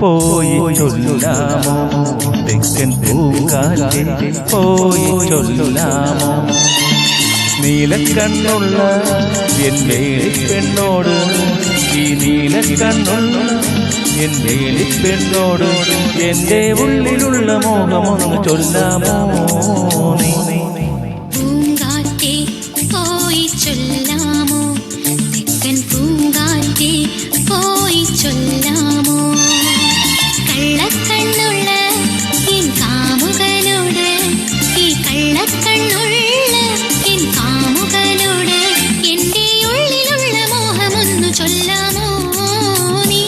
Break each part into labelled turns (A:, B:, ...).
A: പോയി ചൊല്ലാമോ തെക്കൻ പൂങ്കാറ്റേ പോയി ചൊല്ലാമോ നീലക്കണ്ണുള്ള എൻ്റെ പെണ്ണോട് ഈ നീലക്കണ്ണുള്ള എൻ്റെ പെണ്ണോട് എൻ്റെ ഉള്ളിലുള്ള മോഹമൊന്ന് ചൊല്ലാമോ നീ
B: പൂങ്കാറ്റേ പോയി ചൊല്ലാമോ തെക്കൻ പൂങ്കാറ്റേ പോയി ചൊല്ലാമോ കള്ളക്കണ്ണുള്ള എൻ കാമുകനോട് ഈ കള്ളക്കണ്ണുള്ള എൻ കാമുകനോട് എൻ്റെ ഉള്ളിലുള്ള മോഹമൊന്നു ചൊല്ലാമോ നീ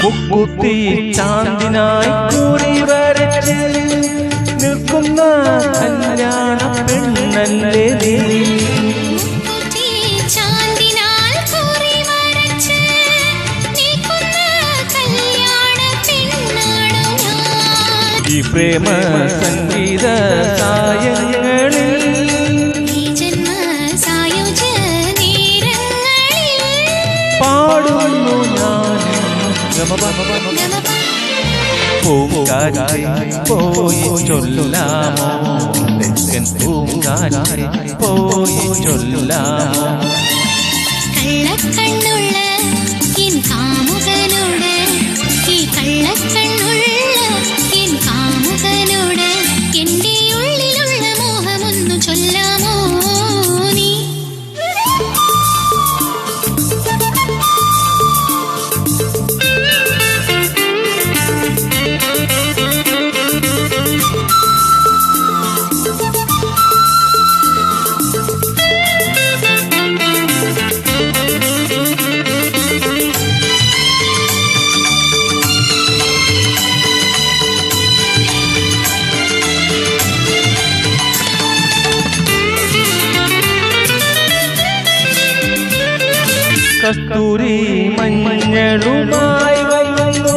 A: മുക്കുത്തി ചാന്ദിനായി കൂടി വരച്ച് നിൽക്കുന്ന കല്യാണ പെണ്ണല്ലേ നീ
B: മുക്കുത്തി ചാന്ദിനാൽ കൂറി വരച്ച് നിൽക്കുന്ന കല്യാണ പെണ്ണാണു ഞാൻ
A: ഈ പ്രേമ സംഗീത സായങ്ങളിൽ
B: ഈ ജന്മ സായുജ നേരങ്ങളിൽ
A: പാടുന്നു ഞാൻ പൂങ്കാറ്റേ പോയി ചൊല്ലാമോ തെക്കൻ പൂങ്കാറ്റേ പോയി ചൊല്ലാമോ
B: കള്ളക്കണ്ണുള്ള എൻ കാമുകനോട് ഈ കള്ളക്കണ്ണുള്ള എൻ കാമുകനോട് എൻ്റെ ഉള്ളിലുള്ള മോഹമൊന്നു ചൊല്ലാമോ നീ
A: കസ്തൂരി മഞ്ഞളുമായി വന്നു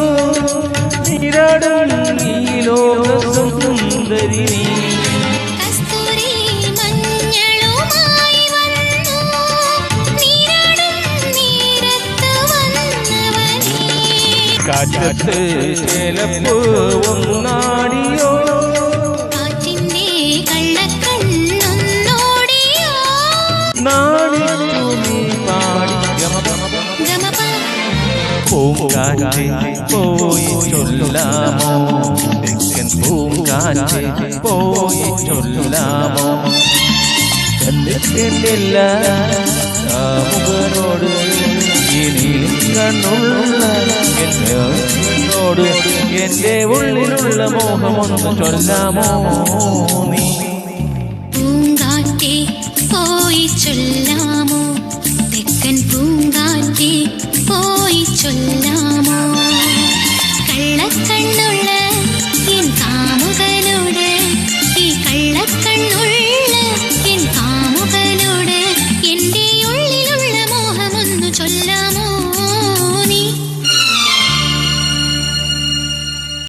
A: നിരടും ഈ ലോകസുന്ദരി
B: കസ്തൂരി മഞ്ഞളുമായി വന്നു നീരാടും നീരത്ത് വന്നവനേ
A: കാറ്റത്ത് ചേലപ്പ് ഒന്നാടിയോ
B: കാറ്റിന്റെ കള്ളക്കണ്ണൊന്നോടിയോ
A: നാടിച്ചു നീ പാടി
B: ഗമപ
A: പൂങ്കാറ്റേ പോയി ചൊല്ലാമോ തെക്കൻ പൂങ്കാറ്റേ പോയി ചൊല്ലാമോ എന്നിട്ടില്ല കാമുകനോട് ഇനി കണ്ണുള്ള എന്നോട് എൻ്റെ ഉള്ളിലുള്ള മോഹമൊന്ന് ചൊല്ലാമോ നീ
B: പൂങ്കാറ്റേ പോയി ചൊല്ലാമോ തെക്കൻ പൂങ്കാറ്റേ പോയി ചൊല്ലാമോ